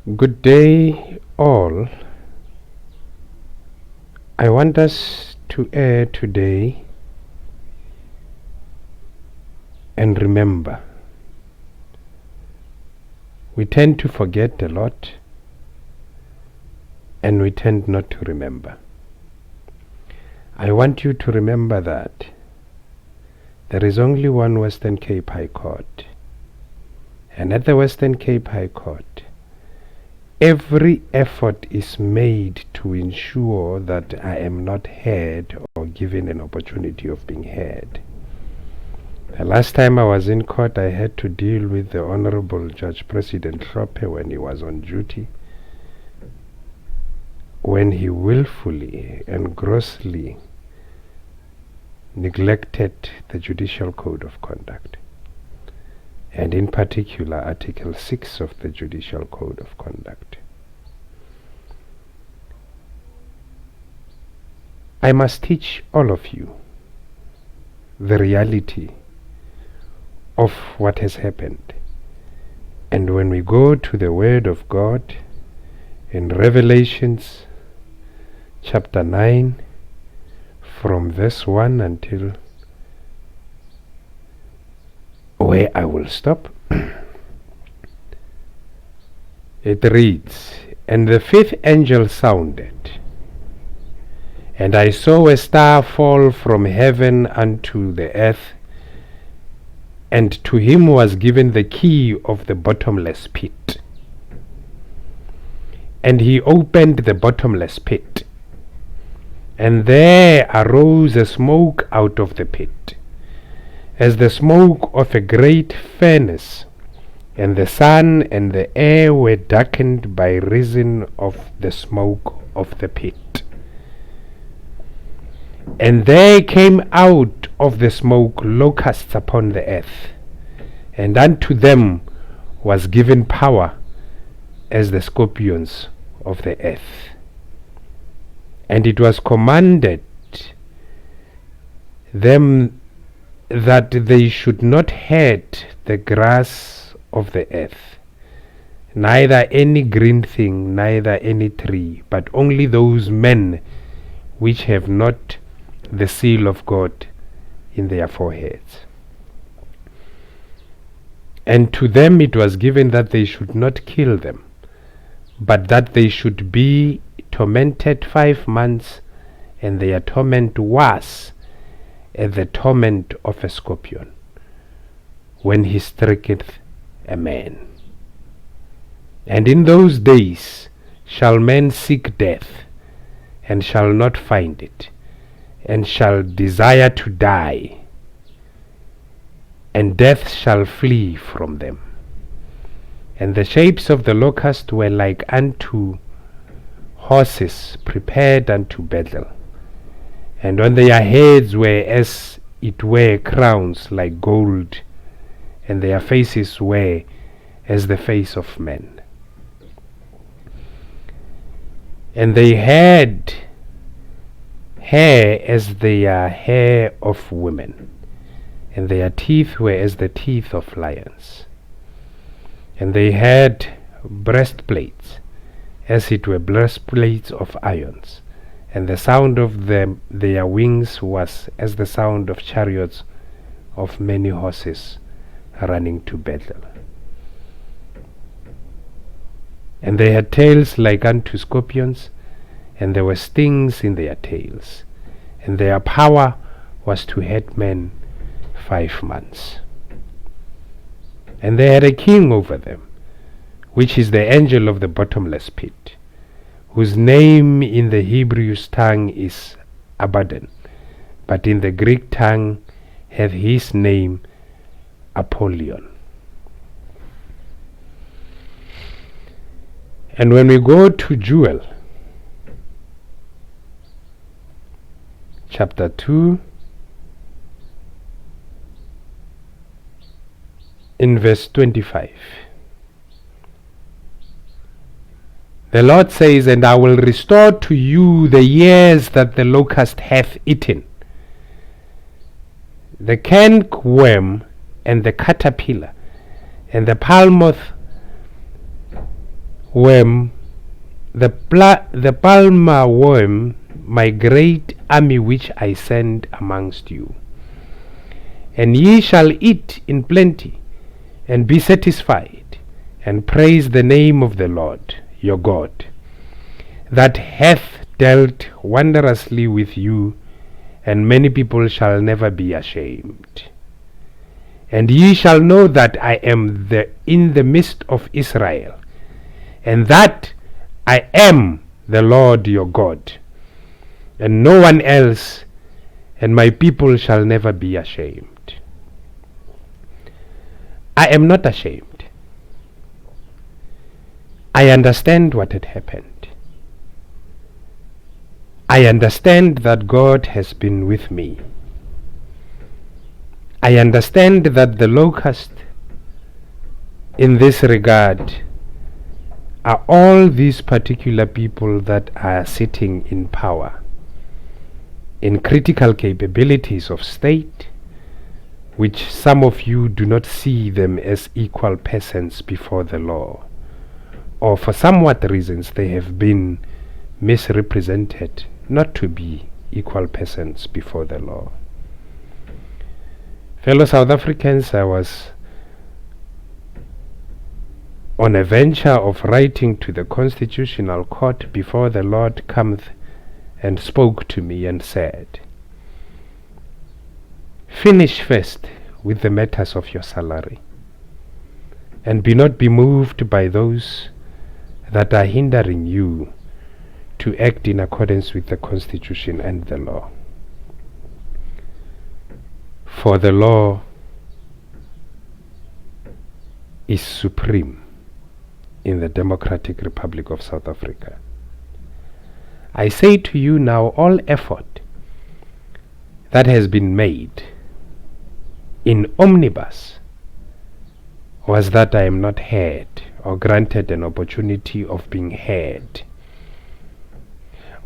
Good day, all. I want us to air today and remember. We tend to forget a lot and we tend not to remember. I want you to remember that there is only one Western Cape High Court, and at the Western Cape High Court, every effort is made to ensure that I am not heard or given an opportunity of being heard. The last time I was in court, I had to deal with the Honorable Judge President Hlophe when he was on duty, when he willfully and grossly neglected the Judicial Code of Conduct, and in particular Article 6 of the Judicial Code of Conduct. I must teach all of you the reality of what has happened. And when we go to the Word of God in Revelations chapter 9, from verse 1 until where I will stop, it reads, "And the fifth angel sounded, and I saw a star fall from heaven unto the earth, and to him was given the key of the bottomless pit. And he opened the bottomless pit, and there arose a smoke out of the pit, as the smoke of a great furnace, and the sun and the air were darkened by reason of the smoke of the pit. And there came out of the smoke locusts upon the earth, and unto them was given power as the scorpions of the earth. And it was commanded them that they should not hurt the grass of the earth, neither any green thing, neither any tree, but only those men which have not the seal of God in their foreheads. And to them it was given that they should not kill them, but that they should be tormented 5 months, and their torment was as the torment of a scorpion, when he striketh a man. And in those days shall men seek death, and shall not find it, and shall desire to die, and death shall flee from them. And the shapes of the locust were like unto horses prepared unto battle, and on their heads were as it were crowns like gold, and their faces were as the face of men. And they had hair as their hair of women, and their teeth were as the teeth of lions. And they had breastplates, as it were breastplates of irons, and the sound of their wings was as the sound of chariots of many horses running to battle. And they had tails like unto scorpions, and there were stings in their tails, and their power was to hurt men 5 months. And they had a king over them, which is the angel of the bottomless pit, whose name in the Hebrew tongue is Abaddon, but in the Greek tongue hath his name Apollyon. And when we go to Joel chapter 2, in verse 25, the Lord says, "And I will restore to you the years that the locust hath eaten, the cankerworm and the caterpillar, and the palm moth worm, the palmer worm, my great army which I send amongst you. And ye shall eat in plenty, and be satisfied, and praise the name of the Lord your God, that hath dealt wondrously with you, and many people shall never be ashamed. And ye shall know that I am in the midst of Israel, and that I am the Lord your God, and no one else, and my people shall never be ashamed. I am not ashamed. I understand what had happened. I understand that God has been with me. I understand that the locust in this regard are all these particular people that are sitting in power, in critical capabilities of state, which some of you do not see them as equal persons before the law, or for somewhat reasons they have been misrepresented not to be equal persons before the law. Fellow South Africans, I was on a venture of writing to the Constitutional Court before the Lord cometh and spoke to me and said, finish first with the matters of your salary, and be moved by those that are hindering you to act in accordance with the Constitution and the law. For the law is supreme in the Democratic Republic of South Africa. I say to you now, all effort that has been made in omnibus was that I am not heard or granted an opportunity of being heard.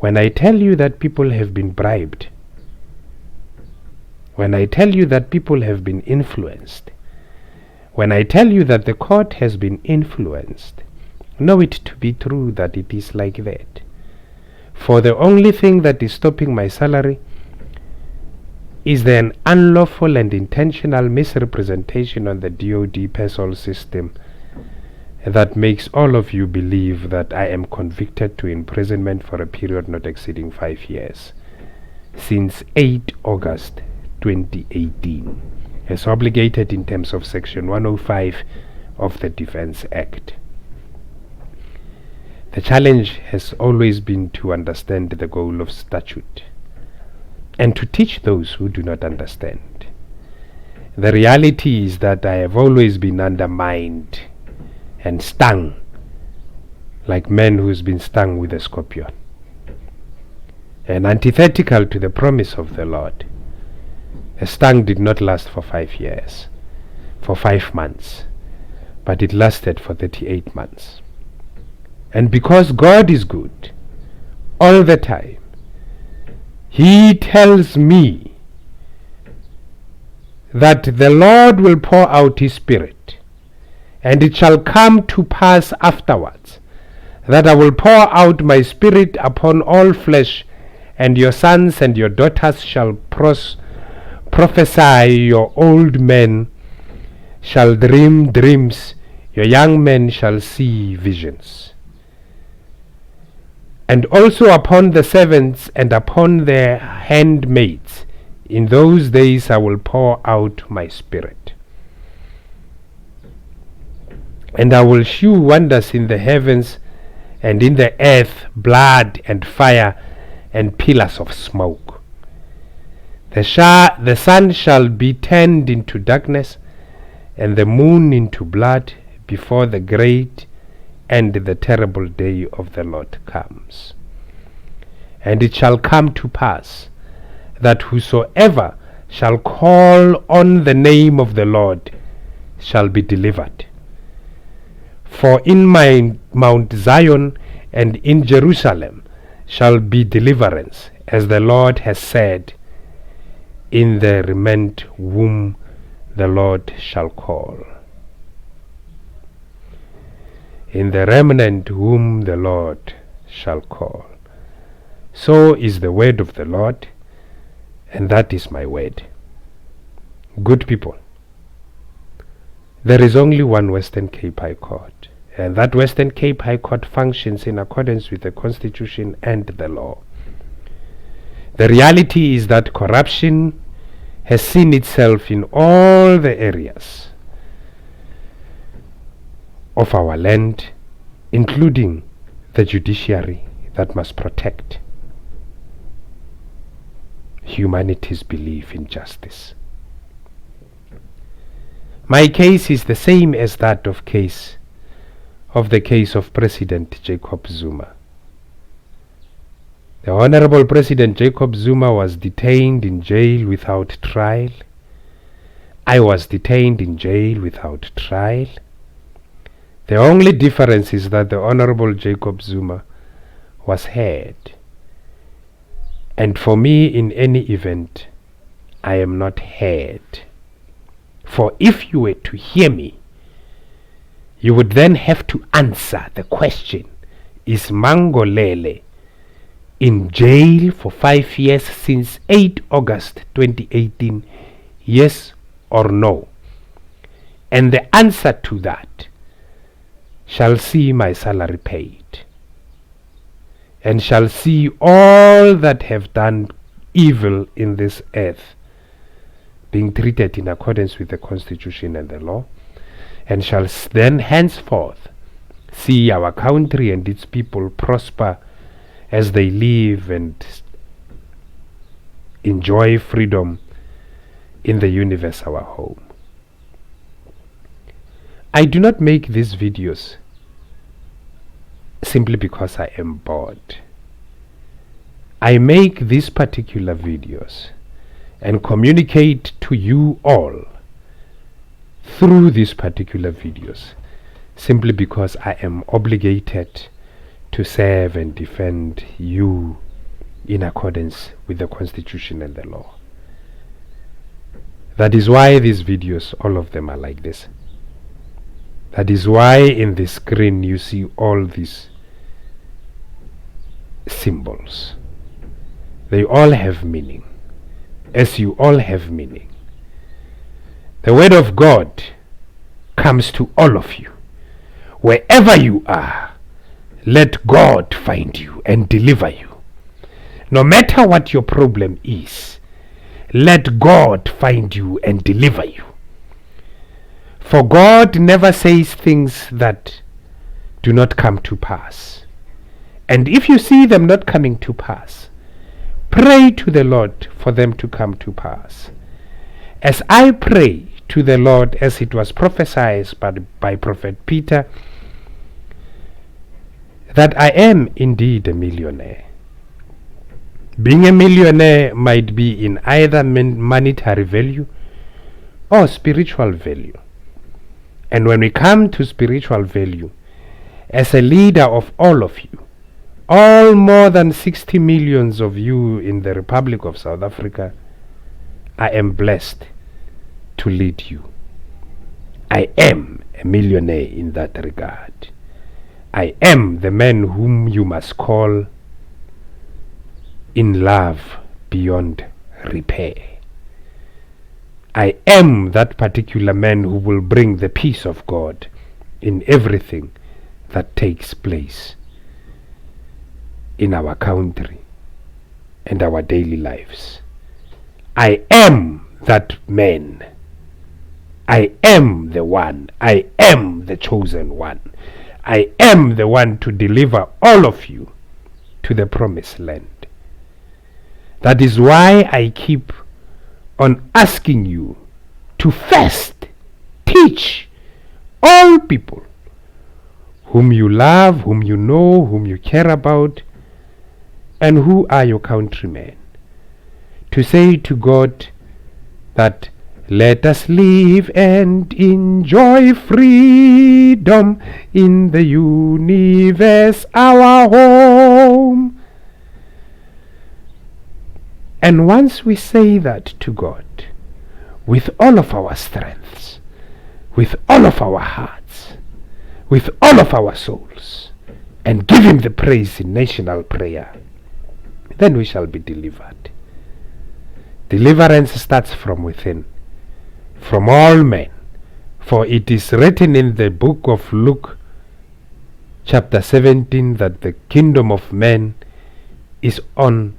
When I tell you that people have been bribed, when I tell you that people have been influenced, when I tell you that the court has been influenced, know it to be true that it is like that. For the only thing that is stopping my salary is an unlawful and intentional misrepresentation on the DOD PESOL system that makes all of you believe that I am convicted to imprisonment for a period not exceeding 5 years since 8 August 2018, as obligated in terms of Section 105 of the Defense Act. The challenge has always been to understand the goal of statute and to teach those who do not understand. The reality is that I have always been undermined and stung like man who's been stung with a scorpion. And antithetical to the promise of the Lord, a stung did not last for 5 years, for 5 months, but it lasted for 38 months. And because God is good all the time, He tells me that the Lord will pour out His Spirit, and it shall come to pass afterwards that I will pour out my Spirit upon all flesh, and your sons and your daughters shall prophesy, your old men shall dream dreams, your young men shall see visions. And also upon the servants and upon their handmaids, in those days I will pour out my Spirit. And I will shew wonders in the heavens and in the earth, blood and fire and pillars of smoke. The sun shall be turned into darkness, and the moon into blood, before the great and the terrible day of the Lord comes. And it shall come to pass that whosoever shall call on the name of the Lord shall be delivered. For in my Mount Zion and in Jerusalem shall be deliverance, as the Lord has said, in the remnant whom the Lord shall call. in the remnant whom the Lord shall call. So is the word of the Lord, and that is my word. Good people, there is only one Western Cape High Court, and that Western Cape High Court functions in accordance with the Constitution and the law. The reality is that corruption has seen itself in all the areas of our land, including the judiciary that must protect humanity's belief in justice. My case is the same as that of the case of President Jacob Zuma. The Honorable President Jacob Zuma was detained in jail without trial. I was detained in jail without trial. The only difference is that the Honorable Jacob Zuma was heard. And for me, in any event, I am not heard. For if you were to hear me, you would then have to answer the question, is Mangolele in jail for 5 years since 8 August 2018, yes or no? And the answer to that shall see my salary paid, and shall see all that have done evil in this earth being treated in accordance with the Constitution and the law, and shall then henceforth see our country and its people prosper as they live and enjoy freedom in the universe, our home. I do not make these videos simply because I am bored. I make these particular videos and communicate to you all through these particular videos simply because I am obligated to serve and defend you in accordance with the Constitution and the law. That is why these videos, all of them are like this. That is why in the screen you see all these symbols. They all have meaning, as you all have meaning. The word of God comes to all of you. Wherever you are, let God find you and deliver you. No matter what your problem is, let God find you and deliver you. For God never says things that do not come to pass. And if you see them not coming to pass, pray to the Lord for them to come to pass. As I pray to the Lord, as it was prophesied by Prophet Peter, that I am indeed a millionaire. Being a millionaire might be in either monetary value or spiritual value. And when we come to spiritual value, as a leader of all of you, all more than 60 millions of you in the Republic of South Africa, I am blessed to lead you. I am a millionaire in that regard. I am the man whom you must call in love beyond repair. I am that particular man who will bring the peace of God in everything that takes place in our country and our daily lives. I am that man. I am the one. I am the chosen one. I am the one to deliver all of you to the promised land. That is why I keep on asking you to first teach all people whom you love, whom you know, whom you care about, and who are your countrymen, to say to God that let us live and enjoy freedom in the universe, our home. And once we say that to God, with all of our strengths, with all of our hearts, with all of our souls and give him the praise in national prayer, then we shall be delivered. Deliverance starts from within, from all men. For it is written in the book of Luke chapter 17 that the kingdom of men is on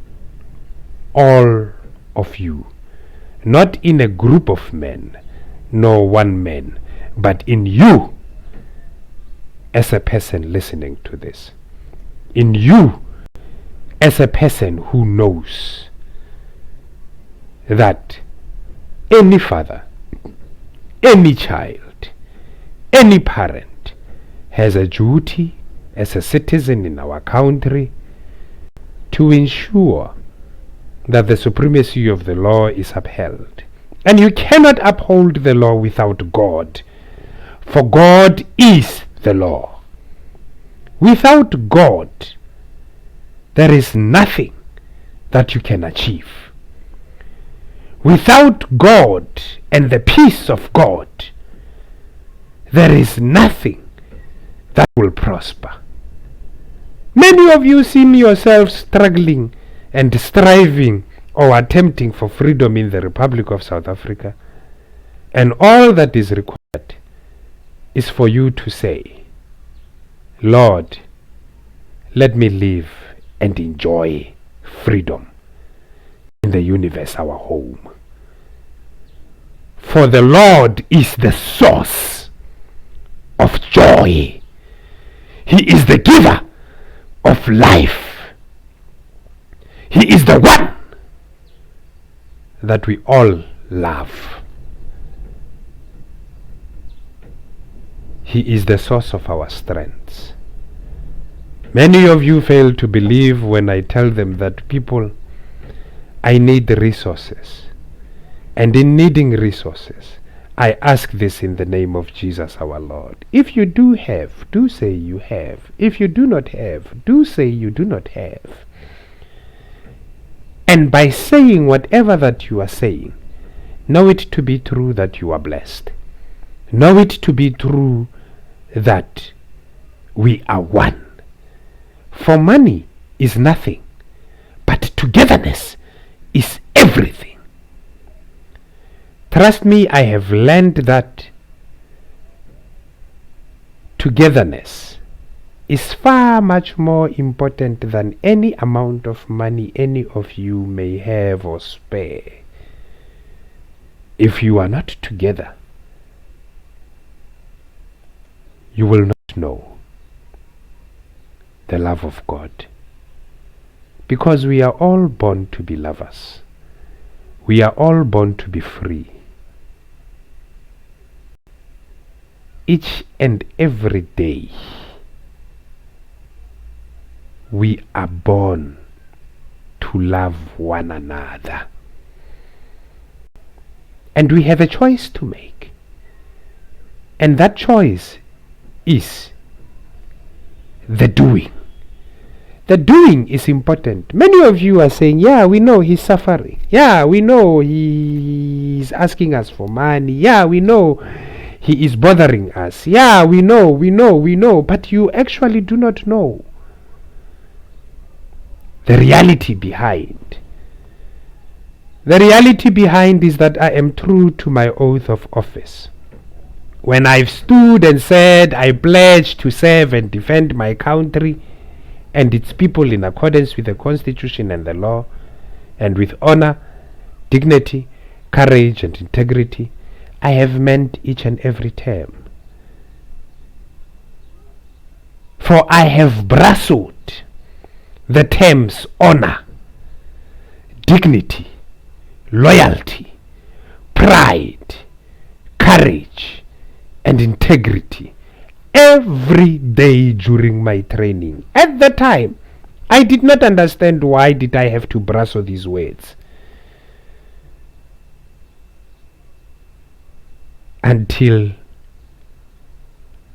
all of you, not in a group of men, nor one man, but in you as a person listening to this, in you as a person who knows that any father, any child, any parent has a duty as a citizen in our country to ensure that the supremacy of the law is upheld. And you cannot uphold the law without God, for God is the law. Without God, there is nothing that you can achieve. Without God and the peace of God, there is nothing that will prosper. Many of you see yourselves struggling and striving or attempting for freedom in the Republic of South Africa, and all that is required is for you to say, Lord, let me live and enjoy freedom in the universe, our home. For the Lord is the source of joy. He is the giver of life. He is the one that we all love. He is the source of our strengths. Many of you fail to believe when I tell them that people, I need resources. And in needing resources, I ask this in the name of Jesus our Lord. If you do have, do say you have. If you do not have, do say you do not have. And by saying whatever that you are saying, know it to be true that you are blessed. Know it to be true that we are one. For money is nothing, but togetherness is everything. Trust me, I have learned that togetherness is far much more important than any amount of money any of you may have or spare. If you are not together, you will not know the love of God. Because we are all born to be lovers. We are all born to be free. Each and every day, we are born to love one another. And we have a choice to make. And that choice is the doing. The doing is important. Many of you are saying, yeah, we know he's suffering. Yeah, we know he's asking us for money. Yeah, we know he is bothering us. Yeah, we know. But you actually do not know the reality behind. The reality behind is that I am true to my oath of office. When I've stood and said, I pledge to serve and defend my country and its people in accordance with the Constitution and the law, and with honor, dignity, courage, and integrity, I have meant each and every term. For I have bristled the terms honor, dignity, loyalty, pride, courage, and integrity every day during my training. At the time, I did not understand why did I have to bristle these words. Until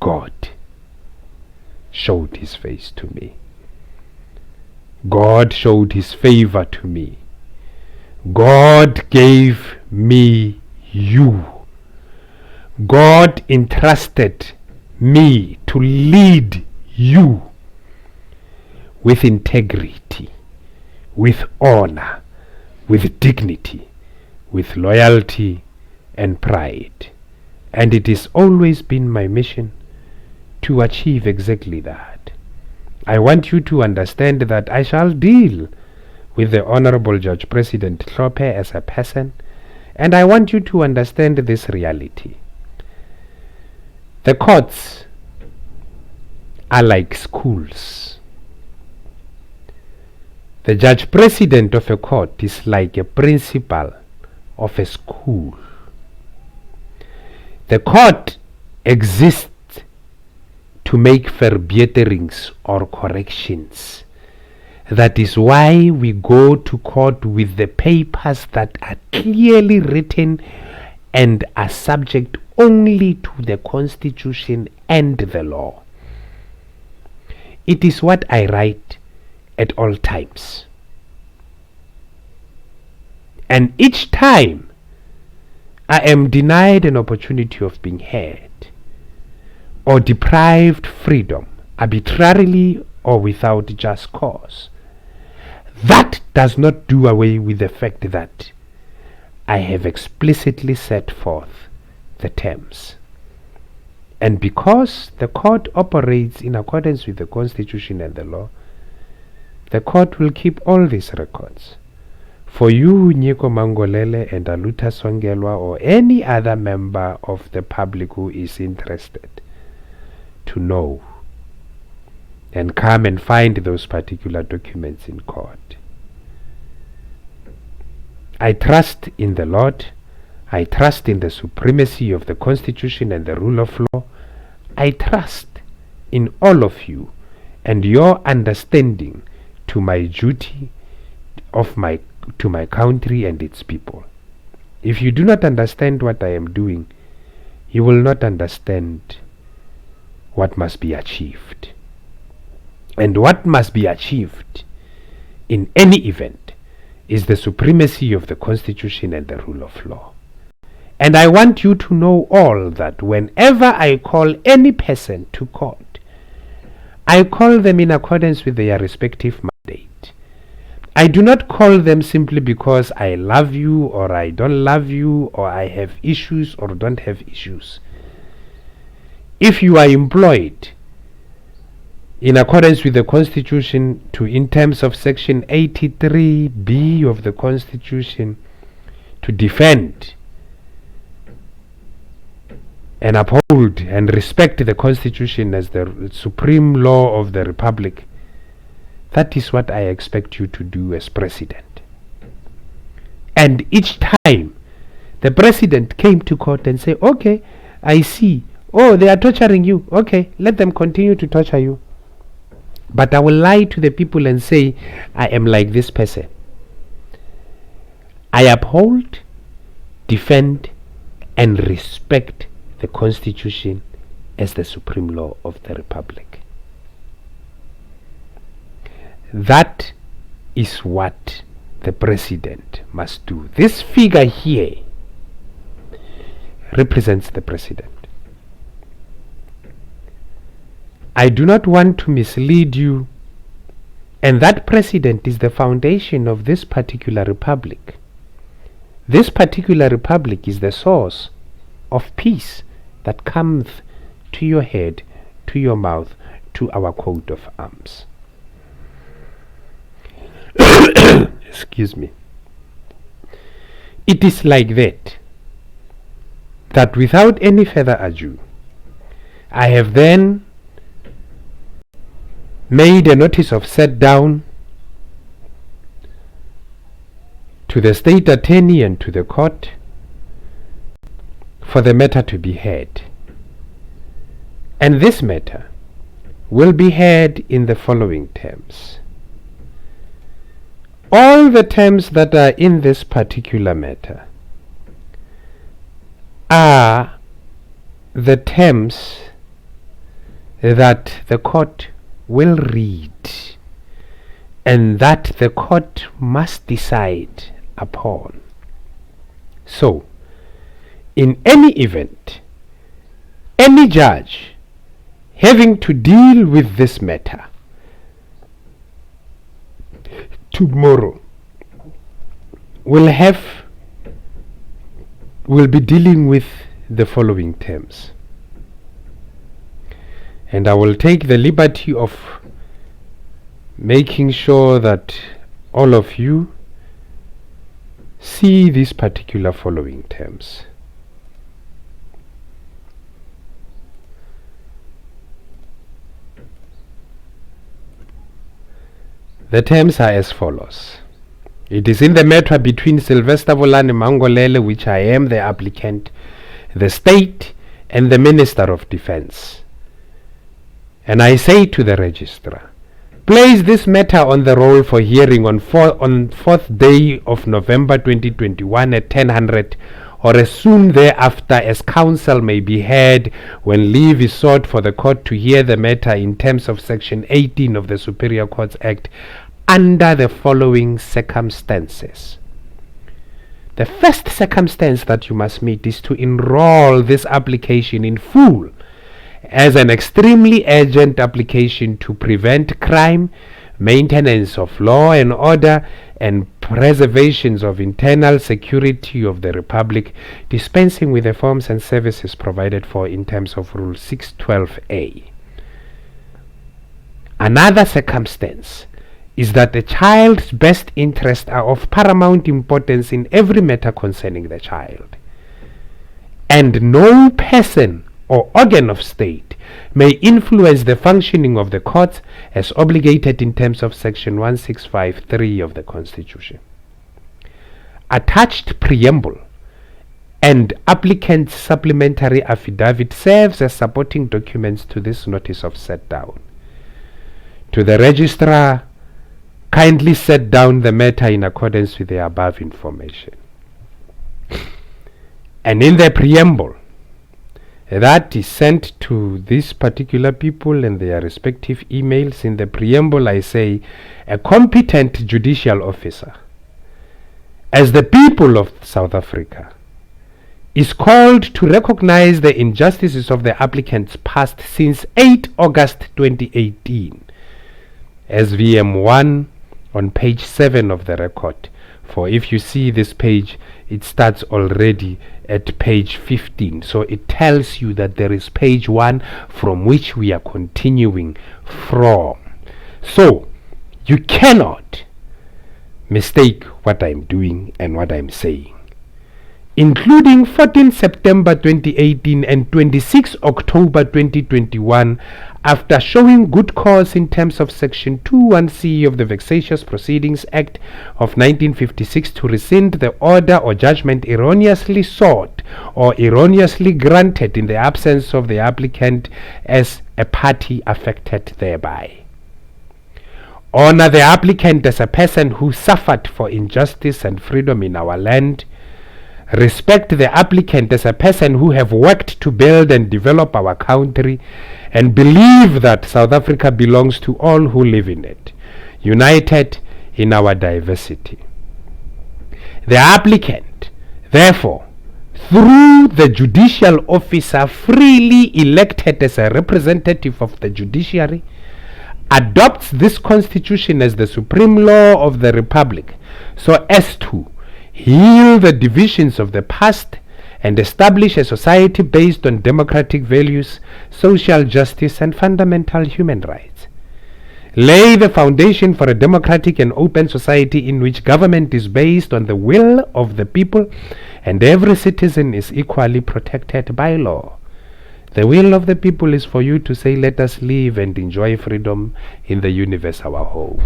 God showed his face to me. God showed his favor to me. God gave me you. God entrusted me to to lead you with integrity, with honor, with dignity, with loyalty and pride. And it has always been my mission to achieve exactly that. I want you to understand that I shall deal with the Honorable Judge President Hlophe as a person, and I want you to understand this reality. The courts are like schools. The Judge President of a court is like a principal of a school. The court exists to make verbeterings or corrections. That is why we go to court with the papers that are clearly written and are subject only to the Constitution and the law. It is what I write at all times. And each time I am denied an opportunity of being heard or deprived freedom arbitrarily or without just cause, that does not do away with the fact that I have explicitly set forth the terms. And because the court operates in accordance with the Constitution and the law, the court will keep all these records. For you, Nyeko Mangolele and Aluta Songelwa, or any other member of the public who is interested to know and come and find those particular documents in court. I trust in the Lord. I trust in the supremacy of the Constitution and the rule of law. I trust in all of you and your understanding to my duty to my country and its people. If you do not understand what I am doing, you will not understand what must be achieved. And what must be achieved in any event is the supremacy of the Constitution and the rule of law. And I want you to know all that whenever I call any person to court, I call them in accordance with their respective mandate. I do not call them simply because I love you or I don't love you, or I have issues or don't have issues. If you are employed in accordance with the Constitution in terms of Section 83B of the Constitution to defend and uphold and respect the Constitution as the supreme law of the Republic, that is what I expect you to do as President. And each time the President came to court and said, okay, I see, oh, they are torturing you, okay, let them continue to torture you. But I will lie to the people and say, I am like this person. I uphold, defend, and respect the Constitution as the supreme law of the Republic. That is what the President must do. This figure here represents the President. I do not want to mislead you, and that President is the foundation of this particular republic. This particular republic is the source of peace that cometh to your head, to your mouth, to our coat of arms. Excuse me. It is like that without any further ado, I have then made a notice of set down to the state attorney and to the court for the matter to be heard. And this matter will be heard in the following terms. All the terms that are in this particular matter are the terms that the court will read and that the court must decide upon. So, in any event, any judge having to deal with this matter tomorrow will be dealing with the following terms. And I will take the liberty of making sure that all of you see these particular following terms. The terms are as follows. It is in the matter between Sylvester Vulani Mangolele, which I am the applicant, the state, and the Minister of Defense. And I say to the registrar, place this matter on the roll for hearing on 4th day of November 2021 at 10:00 or as soon thereafter as counsel may be heard when leave is sought for the court to hear the matter in terms of Section 18 of the Superior Courts Act under the following circumstances. The first circumstance that you must meet is to enroll this application in full as an extremely urgent application to prevent crime, maintenance of law and order, and preservation of internal security of the Republic, dispensing with the forms and services provided for in terms of Rule 612A. Another circumstance is that the child's best interests are of paramount importance in every matter concerning the child, and no person or organ of state may influence the functioning of the courts as obligated in terms of Section 1653 of the Constitution. Attached preamble and applicant's supplementary affidavit serves as supporting documents to this notice of set down. To the registrar, kindly set down the matter in accordance with the above information. And in the preamble that is sent to these particular people and their respective emails, in the preamble I say, a competent judicial officer, as the people of South Africa, is called to recognize the injustices of the applicants past since 8 August 2018, as VM1 on page 7 of the record. For if you see this page, it starts already at page 15. So it tells you that there is page 1 from which we are continuing from. So you cannot mistake what I'm doing and what I'm saying. Including 14 September 2018 and 26 October 2021, after showing good cause in terms of Section 21C of the Vexatious Proceedings Act of 1956 to rescind the order or judgment erroneously sought or erroneously granted in the absence of the applicant as a party affected thereby. Honor the applicant as a person who suffered for injustice and freedom in our land. Respect the applicant as a person who have worked to build and develop our country, and believe that South Africa belongs to all who live in it, united in our diversity. The applicant, therefore, through the judicial officer freely elected as a representative of the judiciary, adopts this constitution as the supreme law of the Republic, so as to heal the divisions of the past and establish a society based on democratic values, social justice, and fundamental human rights. Lay the foundation for a democratic and open society in which government is based on the will of the people and every citizen is equally protected by law. The will of the people is for you to say, let us live and enjoy freedom in the universe, our home.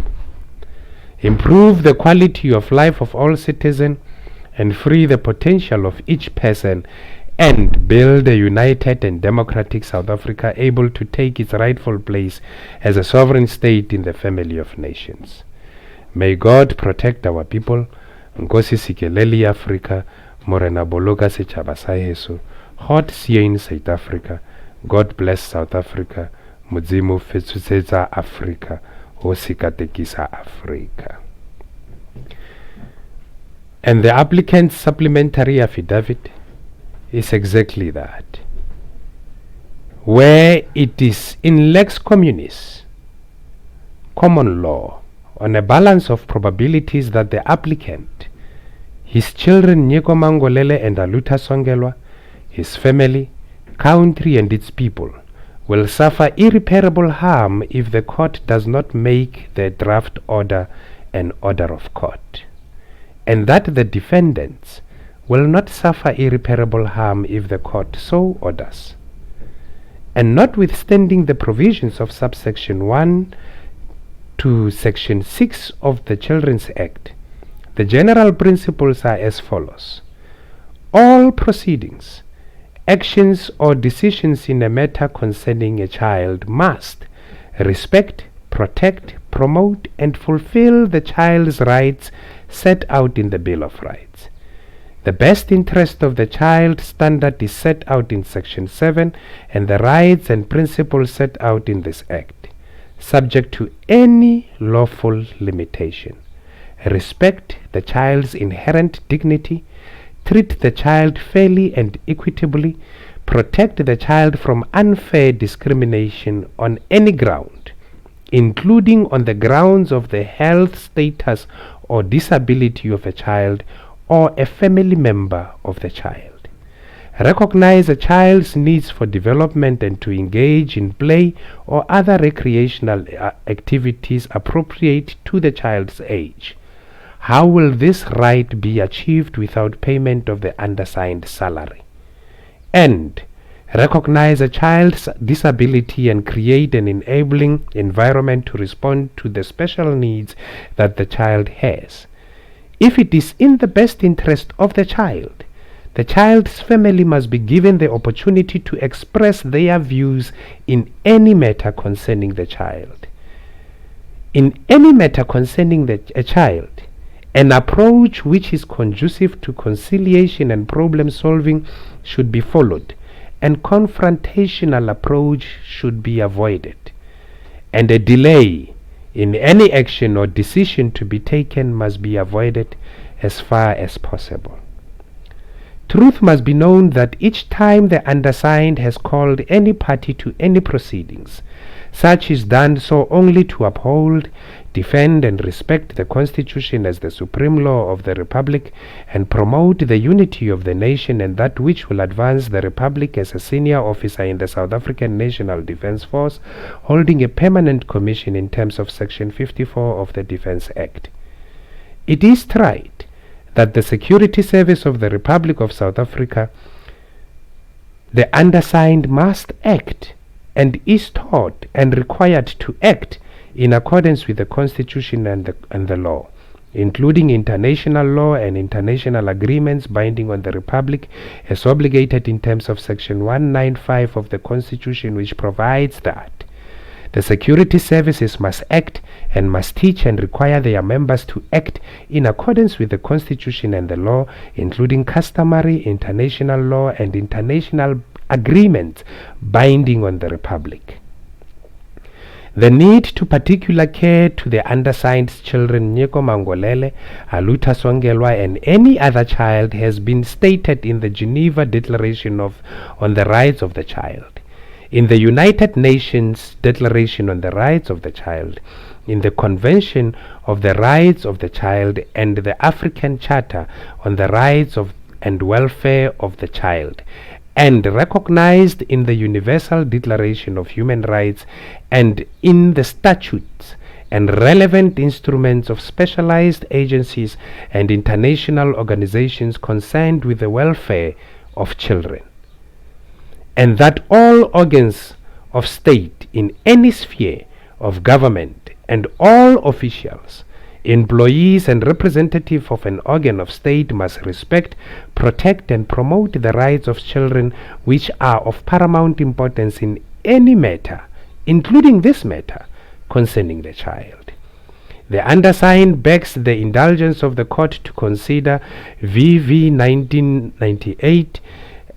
Improve the quality of life of all citizens and free the potential of each person, and build a united and democratic South Africa able to take its rightful place as a sovereign state in the family of nations. May God protect our people. Nkosi sikeleli Africa, Morena boloka setjhaba sa heso. Hot sea in South Africa. God bless South Africa. Modimo fetsosetsa Africa. Ho sikatekisa Africa. And the applicant's supplementary affidavit is exactly that. where it is in lex communis, common law, on a balance of probabilities that the applicant, his children Nyeko Mangolele and Aluta Songelwa, his family, country and its people, will suffer irreparable harm if the court does not make the draft order an order of court, and that the defendants will not suffer irreparable harm if the court so orders. And notwithstanding the provisions of subsection 1 to section 6 of the Children's Act, the general principles are as follows. All proceedings, actions or decisions in a matter concerning a child must respect, protect, promote and fulfill the child's rights set out in the Bill of Rights. The best interest of the child standard is set out in section 7 and the rights and principles set out in this act, subject to any lawful limitation. Respect the child's inherent dignity, treat the child fairly and equitably, protect the child from unfair discrimination on any ground, including on the grounds of the health status or disability of a child or a family member of the child. Recognize a child's needs for development and to engage in play or other recreational activities appropriate to the child's age. How will this right be achieved without payment of the undersigned salary? And recognize a child's disability and create an enabling environment to respond to the special needs that the child has. If it is in the best interest of the child's family must be given the opportunity to express their views in any matter concerning the child. In any matter concerning a child, an approach which is conducive to conciliation and problem solving should be followed, and confrontational approach should be avoided, and a delay in any action or decision to be taken must be avoided as far as possible. Truth must be known that each time the undersigned has called any party to any proceedings, such is done so only to uphold, defend and respect the Constitution as the supreme law of the Republic and promote the unity of the nation, and that which will advance the Republic as a senior officer in the South African National Defence Force, holding a permanent commission in terms of Section 54 of the Defence Act. It is right that the Security Service of the Republic of South Africa, the undersigned, must act and is taught and required to act in accordance with the Constitution and the law, including international law and international agreements binding on the Republic, as obligated in terms of Section 195 of the Constitution, which provides that the security services must act and must teach and require their members to act in accordance with the Constitution and the law, including customary international law and international agreements binding on the Republic. The need to particular care to the undersigned's children Nyeko Mangolele, Aluta Songelwa and any other child has been stated in the Geneva Declaration on the Rights of the Child, in the United Nations Declaration on the Rights of the Child, in the Convention of the Rights of the Child and the African Charter on the Rights and Welfare of the Child, and recognized in the Universal Declaration of Human Rights and in the statutes and relevant instruments of specialized agencies and international organizations concerned with the welfare of children, and that all organs of state in any sphere of government and all officials, employees and representatives of an organ of state must respect, protect and promote the rights of children, which are of paramount importance in any matter, including this matter concerning the child. The undersigned begs the indulgence of the court to consider VV 1998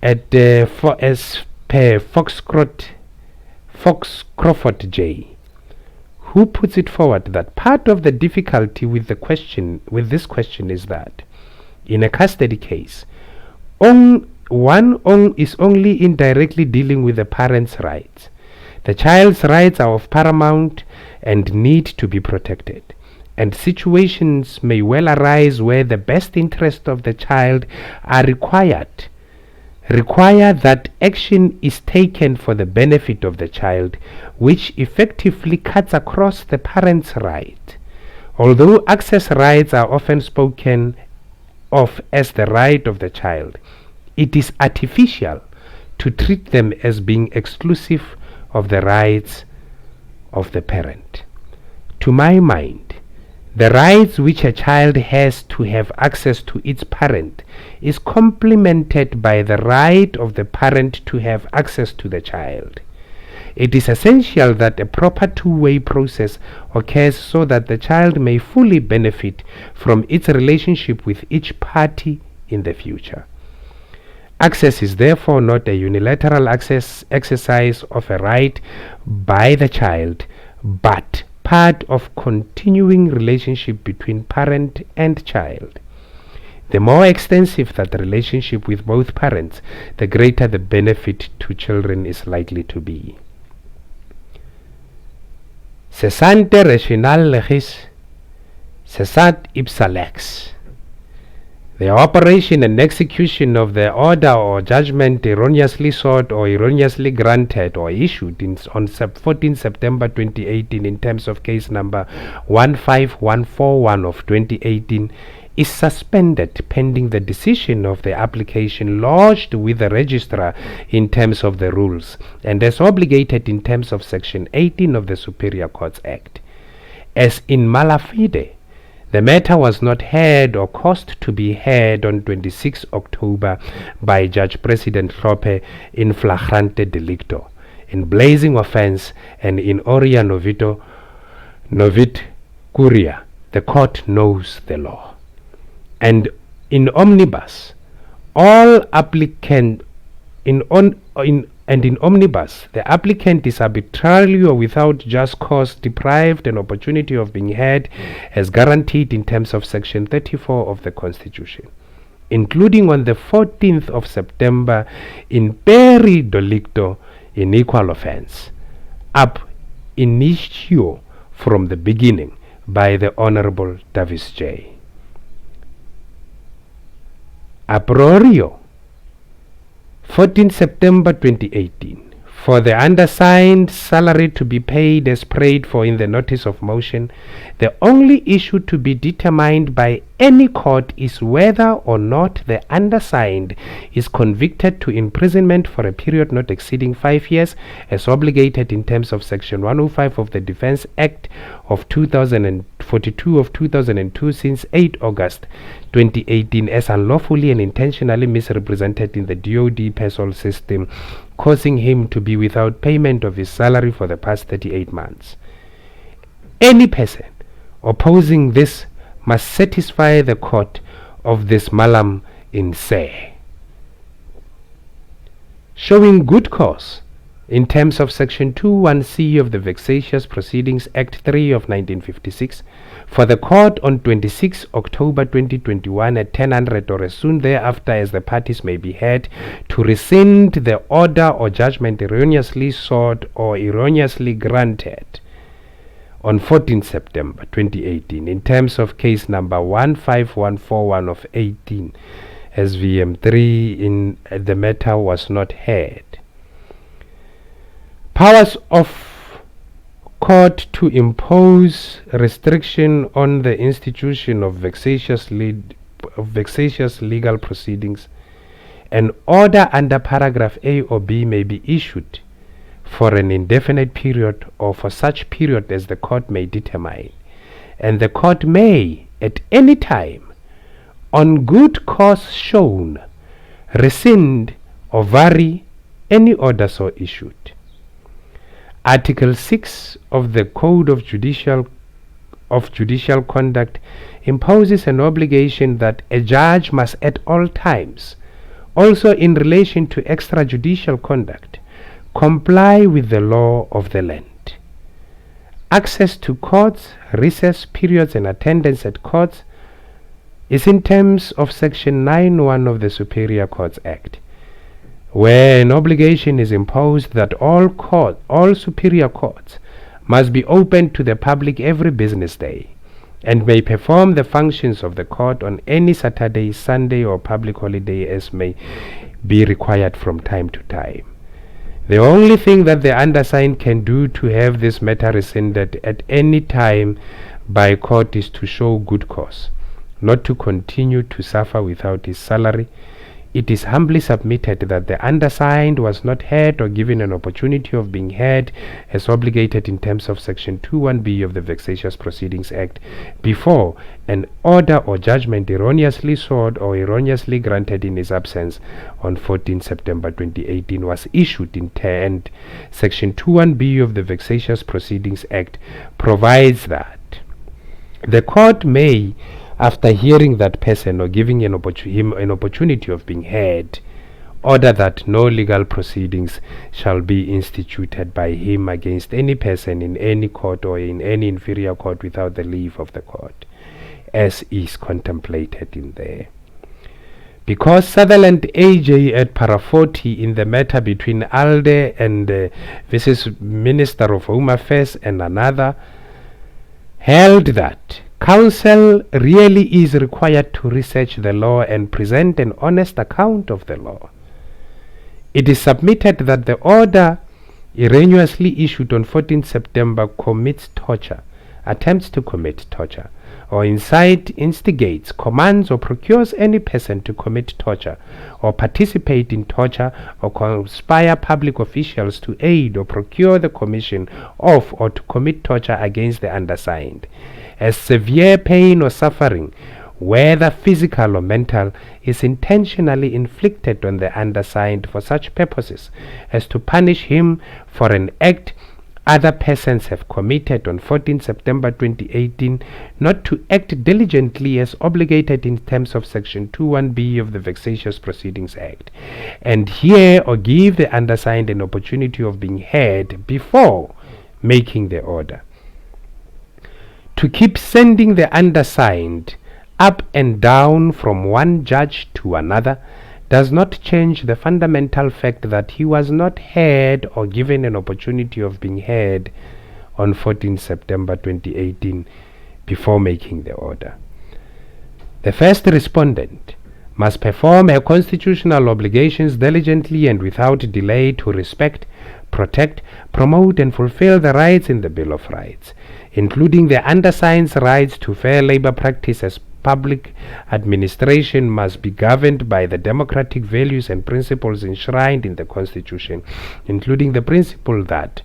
as per Foxcroft J, who puts it forward that part of the difficulty with this question is that in a custody case, is only indirectly dealing with the parent's rights. The child's rights are of paramount and need to be protected, and situations may well arise where the best interest of the child require that action is taken for the benefit of the child, which effectively cuts across the parent's right. Although access rights are often spoken of as the right of the child, it is artificial to treat them as being exclusive of the rights of the parent. To my mind, the rights which a child has to have access to its parent is complemented by the right of the parent to have access to the child. It is essential that a proper two-way process occurs so that the child may fully benefit from its relationship with each party in the future. Access is therefore not a unilateral exercise of a right by the child, but part of continuing relationship between parent and child. The more extensive that relationship with both parents, the greater the benefit to children is likely to be. Cessante rational legis, cessat ipsa lex. The operation and execution of the order or judgment erroneously sought or erroneously granted or issued on 14 September 2018 in terms of case number 15141 of 2018 is suspended pending the decision of the application lodged with the registrar in terms of the rules and as obligated in terms of Section 18 of the Superior Courts Act. As in mala fide, the matter was not heard or caused to be heard on 26 October by Judge President Hlophe in flagrante delicto, in blazing offense, and in aurea novit curia. The court knows the law. And in omnibus, all applicant in omnibus, the applicant is arbitrarily or without just cause deprived an opportunity of being heard as guaranteed in terms of Section 34 of the Constitution, including on the 14th of September in peri delicto in equal offense, ab initio from the beginning by the Honorable Davis J. A priori, 14 September 2018, for the undersigned salary to be paid as prayed for in the notice of motion, the only issue to be determined by any court is whether or not the undersigned is convicted to imprisonment for a period not exceeding 5 years as obligated in terms of Section 105 of the Defense Act of 2042 of 2002 since 8 August 2018 as unlawfully and intentionally misrepresented in the DoD PESOL system, causing him to be without payment of his salary for the past 38 months. Any person opposing this must satisfy the court of this malam in se, showing good cause in terms of Section 21C of the Vexatious Proceedings Act 3 of 1956, for the court on 26 October 2021 at 10:00 or as soon thereafter as the parties may be heard to rescind the order or judgment erroneously sought or erroneously granted on 14 September 2018 in terms of case number 15141 of 18 SVM3 in the matter was not heard. Powers of court to impose restriction on the institution of vexatious legal proceedings. An order under paragraph A or B may be issued for an indefinite period or for such period as the court may determine, and the court may at any time, on good cause shown, rescind or vary any order so issued. Article 6 of the Code of Judicial Conduct imposes an obligation that a judge must at all times, also in relation to extrajudicial conduct, comply with the law of the land. Access to courts, recess periods and attendance at courts is in terms of Section 9(1) of the Superior Courts Act. where an obligation is imposed that all superior courts must be open to the public every business day and may perform the functions of the court on any Saturday, Sunday, or public holiday as may be required from time to time. The only thing that the undersigned can do to have this matter rescinded at any time by court is to show good cause, not to continue to suffer without his salary. It is humbly submitted that the undersigned was not heard or given an opportunity of being heard as obligated in terms of Section 21B of the Vexatious Proceedings Act before an order or judgment erroneously sought or erroneously granted in his absence on 14 September 2018 was issued and Section 21B of the Vexatious Proceedings Act provides that the court may, after hearing that person or giving him an opportunity of being heard, order that no legal proceedings shall be instituted by him against any person in any court or in any inferior court without the leave of the court, as is contemplated in there. Because Sutherland AJ at para 40 in the matter between ALDE and Vice Minister of Home Affairs and another held that counsel really is required to research the law and present an honest account of the law. It is submitted that the order erroneously issued on 14 September commits torture, attempts to commit torture, or instigates, commands, or procures any person to commit torture, or participate in torture, or conspire public officials to aid or procure the commission of or to commit torture against the undersigned, as severe pain or suffering, whether physical or mental, is intentionally inflicted on the undersigned for such purposes as to punish him for an act other persons have committed on 14 September 2018, not to act diligently as obligated in terms of Section 21B of the Vexatious Proceedings Act, and hear or give the undersigned an opportunity of being heard before making the order. To keep sending the undersigned up and down from one judge to another does not change the fundamental fact that he was not heard or given an opportunity of being heard on 14 September 2018 before making the order. The first respondent must perform her constitutional obligations diligently and without delay to respect, protect, promote, and fulfill the rights in the Bill of Rights, including the undersigned's rights to fair labor practice as public administration must be governed by the democratic values and principles enshrined in the Constitution, including the principle that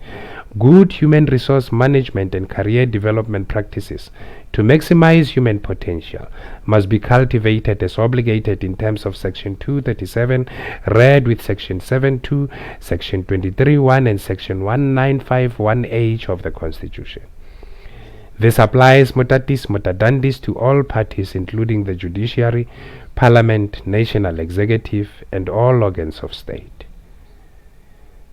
good human resource management and career development practices to maximize human potential must be cultivated as obligated in terms of Section 237, read with Section 7.2, Section 23.1, and Section 1951H of the Constitution. This applies mutatis mutandis to all parties, including the judiciary, parliament, national executive, and all organs of state.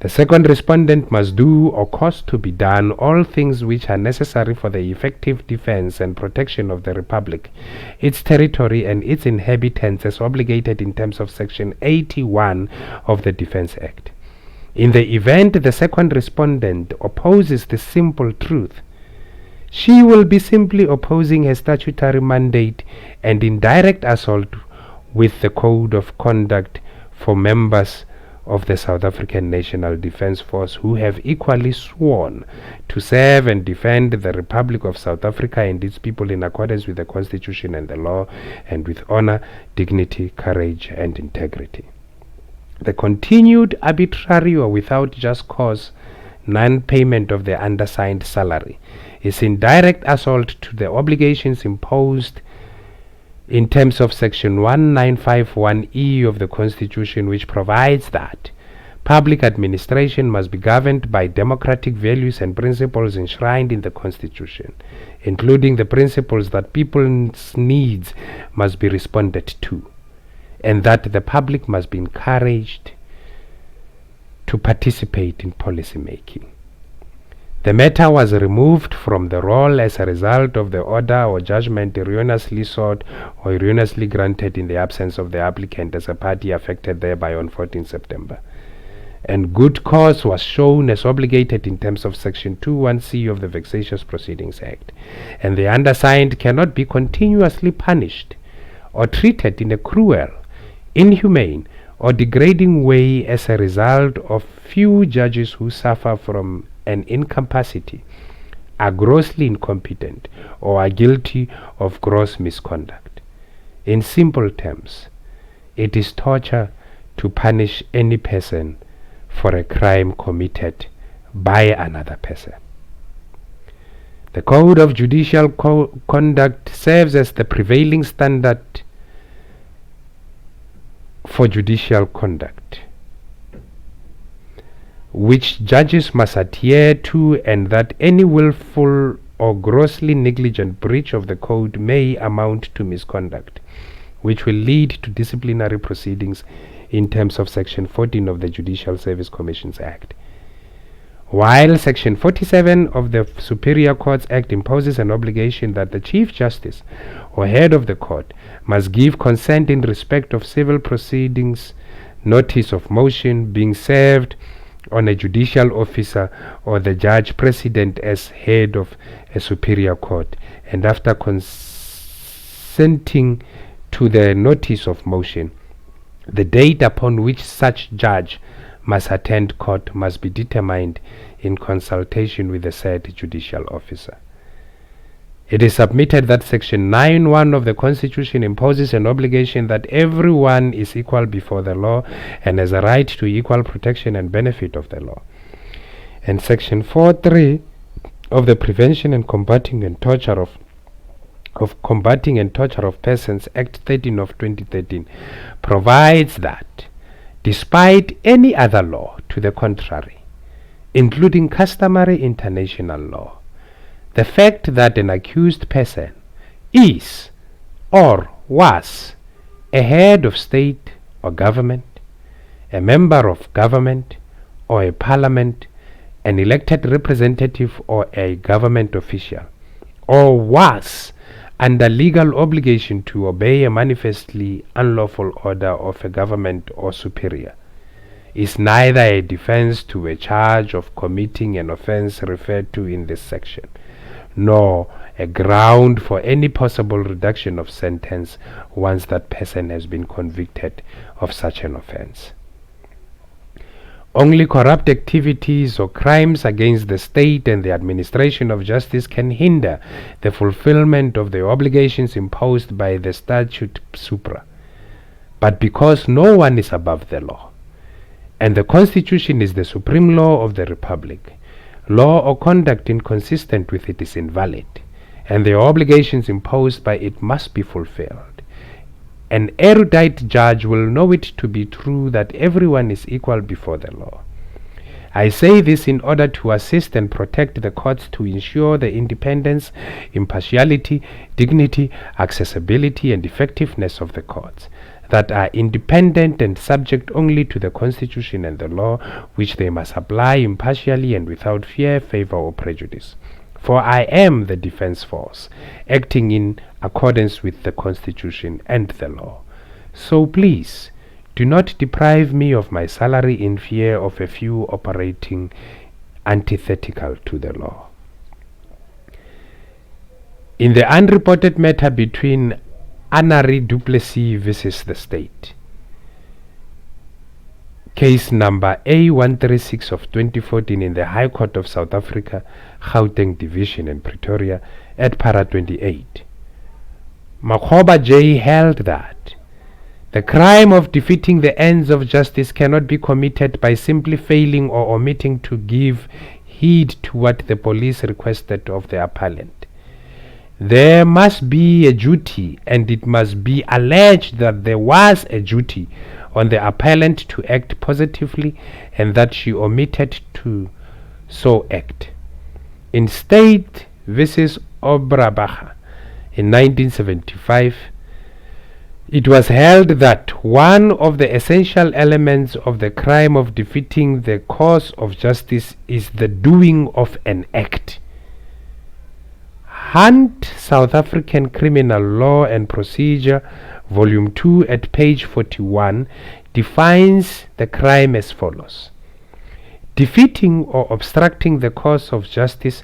The second respondent must do or cause to be done all things which are necessary for the effective defense and protection of the Republic, its territory, and its inhabitants as obligated in terms of Section 81 of the Defense Act. In the event the second respondent opposes the simple truth, she will be simply opposing her statutory mandate and in direct assault with the Code of Conduct for members of the South African National Defence Force who have equally sworn to serve and defend the Republic of South Africa and its people in accordance with the Constitution and the law, and with honor, dignity, courage, and integrity. The continued arbitrary or without just cause non-payment of the undersigned salary is in direct assault to the obligations imposed in terms of Section 1951E of the Constitution, which provides that public administration must be governed by democratic values and principles enshrined in the Constitution, including the principles that people's needs must be responded to, and that the public must be encouraged to participate in policy making. The matter was removed from the roll as a result of the order or judgment erroneously sought or erroneously granted in the absence of the applicant as a party affected thereby on 14 September. And good cause was shown as obligated in terms of Section 21C of the Vexatious Proceedings Act, and the undersigned cannot be continuously punished or treated in a cruel, inhumane, or degrading way as a result of few judges who suffer from an incapacity, are grossly incompetent, or are guilty of gross misconduct. In simple terms, it is torture to punish any person for a crime committed by another person. The Code of Judicial Conduct serves as the prevailing standard for judicial conduct, which judges must adhere to, and that any willful or grossly negligent breach of the code may amount to misconduct, which will lead to disciplinary proceedings in terms of Section 14 of the Judicial Service Commissions Act. While Section 47 of the Superior Courts Act imposes an obligation that the Chief Justice or head of the court must give consent in respect of civil proceedings, notice of motion being served on a judicial officer or the judge president as head of a superior court, and after consenting to the notice of motion, the date upon which such judge must attend court must be determined in consultation with the said judicial officer. It is submitted that Section 9(1) of the Constitution imposes an obligation that everyone is equal before the law and has a right to equal protection and benefit of the law. And Section 4(3) of the Prevention and Combating and Torture of Persons Act 13 of 2013 provides that, despite any other law to the contrary, including customary international law, the fact that an accused person is or was a head of state or government, a member of government or a parliament, an elected representative or a government official, or was under legal obligation to obey a manifestly unlawful order of a government or superior, is neither a defense to a charge of committing an offense referred to in this section, nor a ground for any possible reduction of sentence once that person has been convicted of such an offense. Only corrupt activities or crimes against the state and the administration of justice can hinder the fulfillment of the obligations imposed by the statute supra. But because no one is above the law, and the Constitution is the supreme law of the Republic, law or conduct inconsistent with it is invalid, and the obligations imposed by it must be fulfilled. An erudite judge will know it to be true that everyone is equal before the law. I say this in order to assist and protect the courts, to ensure the independence, impartiality, dignity, accessibility, and effectiveness of the courts, that are independent and subject only to the Constitution and the law, which they must apply impartially and without fear, favor, or prejudice. For I am the defense force, acting in accordance with the Constitution and the law. So please, do not deprive me of my salary in fear of a few operating antithetical to the law. In the unreported matter between Anari du Plessis versus the state, case number A136 of 2014 in the High Court of South Africa, Gauteng Division in Pretoria, at para 28, Makgoba J held that the crime of defeating the ends of justice cannot be committed by simply failing or omitting to give heed to what the police requested of the appellant. There must be a duty, and it must be alleged that there was a duty on the appellant to act positively and that she omitted to so act. In State versus Obrabacher in 1975, It was held that one of the essential elements of the crime of defeating the cause of justice is the doing of an act. Hunt, South African Criminal Law and Procedure, Volume 2 at page 41, defines the crime as follows. Defeating or obstructing the cause of justice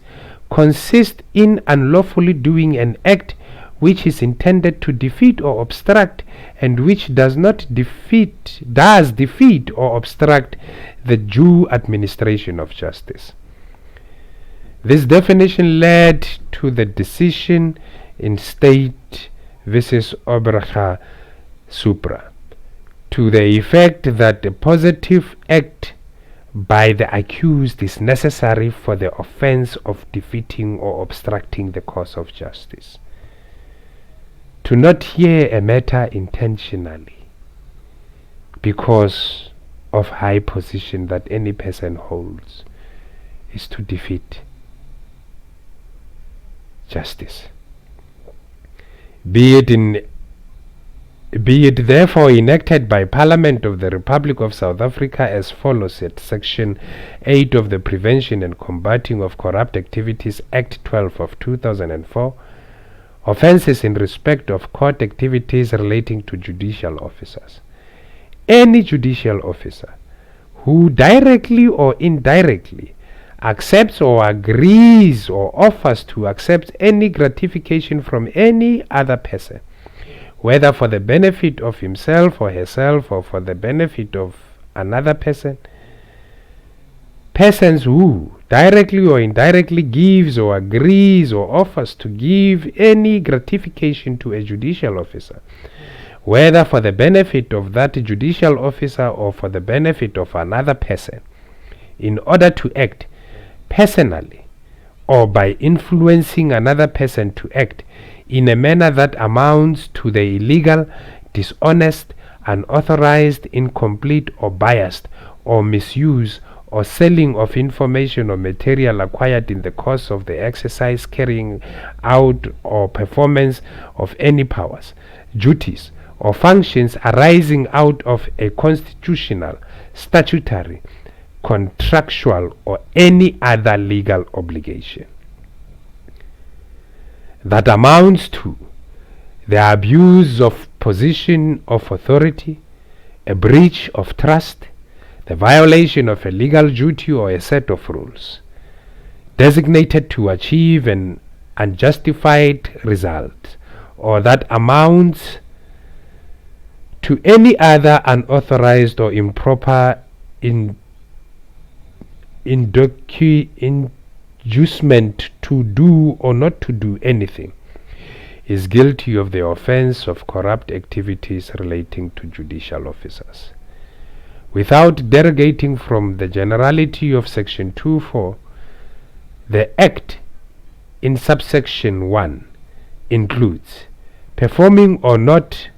consists in unlawfully doing an act which is intended to defeat or obstruct, and which does defeat or obstruct the due administration of justice. This definition led to the decision in State versus Oberha Supra, to the effect that a positive act by the accused is necessary for the offense of defeating or obstructing the cause of justice. To not hear a matter intentionally because of high position that any person holds is to defeat justice. Be it therefore enacted by Parliament of the Republic of South Africa as follows at Section 8 of the Prevention and Combating of Corrupt Activities Act 12 of 2004, offences in respect of court activities relating to judicial officers. Any judicial officer who directly or indirectly accepts or agrees or offers to accept any gratification from any other person, whether for the benefit of himself or herself or for the benefit of another person, persons who directly or indirectly gives or agrees or offers to give any gratification to a judicial officer, whether for the benefit of that judicial officer or for the benefit of another person, in order to act personally or by influencing another person to act in a manner that amounts to the illegal, dishonest, unauthorized, incomplete or biased or misuse or selling of information or material acquired in the course of the exercise, carrying out or performance of any powers, duties or functions arising out of a constitutional, statutory, contractual or any other legal obligation that amounts to the abuse of position of authority, a breach of trust, the violation of a legal duty or a set of rules designated to achieve an unjustified result, or that amounts to any other unauthorized or improper inducement to do or not to do anything, is guilty of the offense of corrupt activities relating to judicial officers. Without derogating from the generality of Section 2.4, the Act in subsection 1 includes performing or not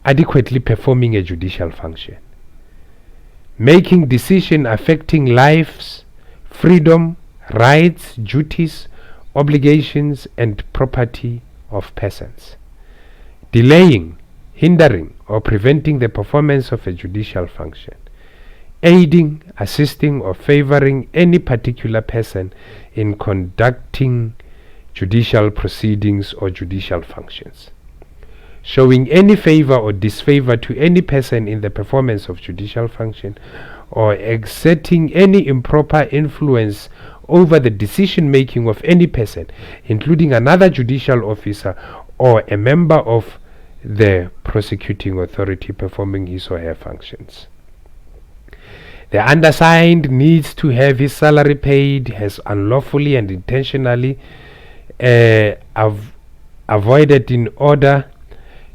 adequately performing a judicial function, making decision affecting lives, freedom, rights, duties, obligations and property of persons, delaying, hindering or preventing the performance of a judicial function, aiding, assisting or favoring any particular person in conducting judicial proceedings or judicial functions, showing any favor or disfavor to any person in the performance of judicial function, or exerting any improper influence over the decision making of any person, including another judicial officer or a member of the prosecuting authority performing his or her functions. The undersigned needs to have his salary paid, has unlawfully and intentionally avoided in order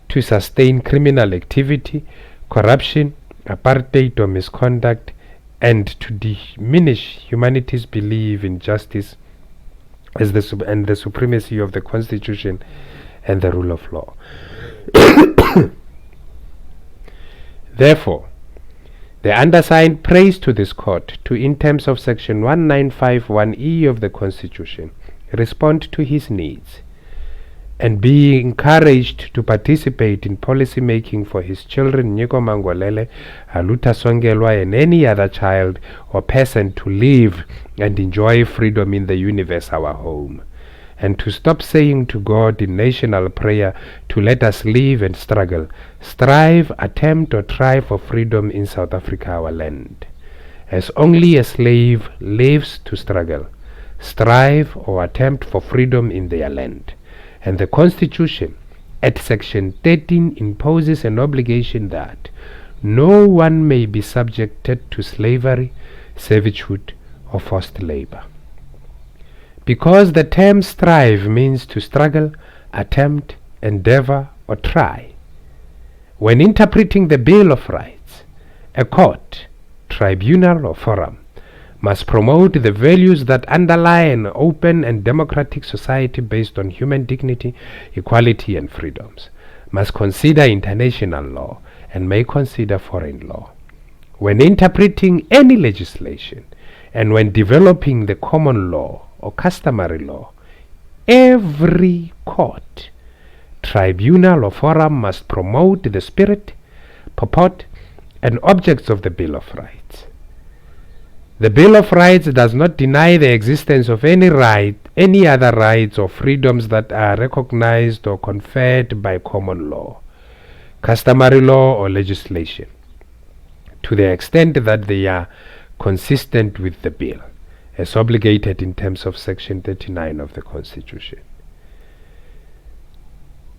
to sustain criminal activity, corruption, apartheid or misconduct, and to diminish humanity's belief in justice as and the supremacy of the Constitution and the rule of law. Therefore, the undersigned prays to this court to, in terms of Section 1951E of the Constitution, respond to his needs and be encouraged to participate in policy making for his children, Nyiko Mangolele, Aluta Songelwa, and any other child or person to live and enjoy freedom in the universe, our home. And to stop saying to God in national prayer to let us live and struggle, strive, attempt, or try for freedom in South Africa, our land. As only a slave lives to struggle, strive, or attempt for freedom in their land. And the Constitution at Section 13 imposes an obligation that no one may be subjected to slavery, servitude, or forced labor. Because the term strive means to struggle, attempt, endeavor, or try. When interpreting the Bill of Rights, a court, tribunal, or forum must promote the values that underlie an open and democratic society based on human dignity, equality, and freedoms, must consider international law, and may consider foreign law. When interpreting any legislation, and when developing the common law or customary law, every court, tribunal, or forum must promote the spirit, purport, and objects of the Bill of Rights. The Bill of Rights does not deny the existence of any other rights or freedoms that are recognized or conferred by common law, customary law, or legislation, to the extent that they are consistent with the bill, as obligated in terms of Section 39 of the Constitution.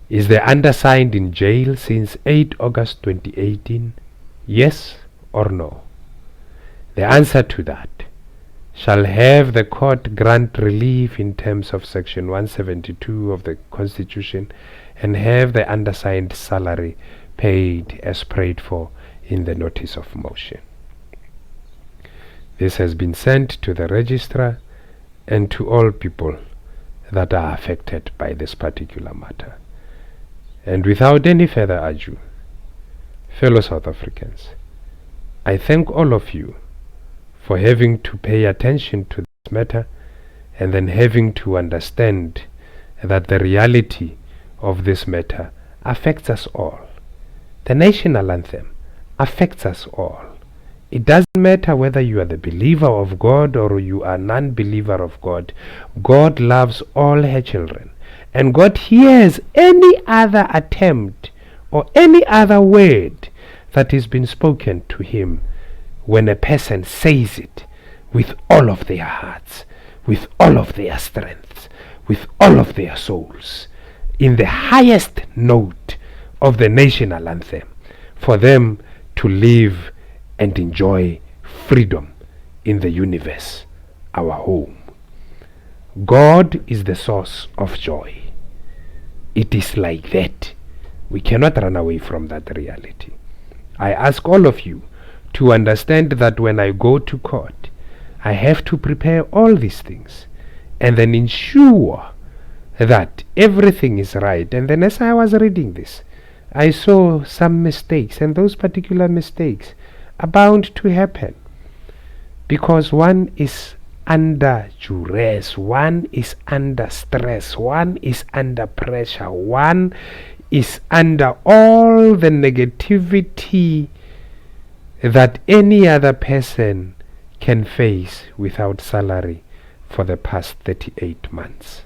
Is the undersigned in jail since 8 August 2018? Yes or no? The answer to that shall have the court grant relief in terms of Section 172 of the Constitution and have the undersigned salary paid as prayed for in the notice of motion. This has been sent to the registrar and to all people that are affected by this particular matter. And without any further ado, fellow South Africans, I thank all of you for having to pay attention to this matter and then having to understand that the reality of this matter affects us all. The national anthem affects us all. It doesn't matter whether you are the believer of God or you are non-believer of God. God loves all her children. And God hears any other attempt or any other word that is been spoken to him when a person says it with all of their hearts, with all of their strengths, with all of their souls, in the highest note of the national anthem, for them to live and enjoy freedom in the universe, our home. God is the source of joy. It is like that. We cannot run away from that reality. I ask all of you to understand that when I go to court, I have to prepare all these things and then ensure that everything is right. And then as I was reading this, I saw some mistakes, and those particular mistakes are bound to happen because one is under duress, one is under stress, one is under pressure, one is under all the negativity that any other person can face without salary for the past 38 months.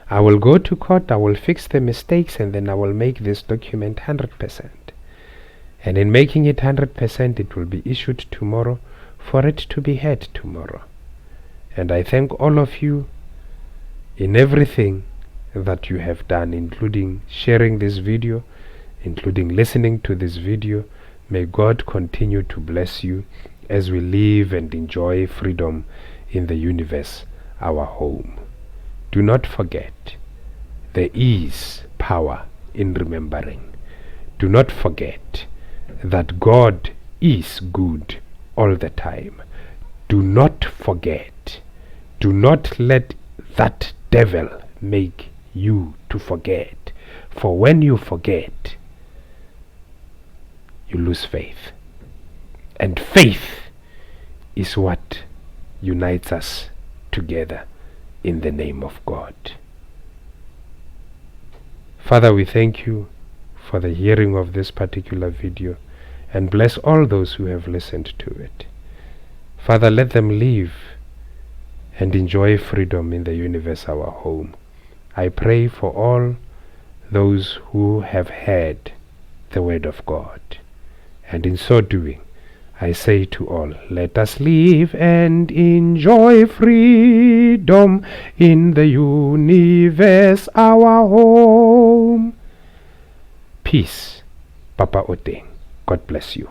I will go to court, I will fix the mistakes, and then I will make this document 100%. And in making it 100%, it will be issued tomorrow for it to be heard tomorrow. And I thank all of you in everything that you have done, including sharing this video, including listening to this video. May God continue to bless you as we live and enjoy freedom in the universe, our home. Do not forget, there is power in remembering. Do not forget that God is good all the time. Do not forget. Do not let that devil make you to forget. For when you forget, you lose faith. And faith is what unites us together in the name of God. Father, we thank you for the hearing of this particular video, and bless all those who have listened to it. Father, let them live and enjoy freedom in the universe, our home. I pray for all those who have heard the word of God, and in so doing, I say to all, let us live and enjoy freedom in the universe, our home. Peace. Papa Oteng. God bless you.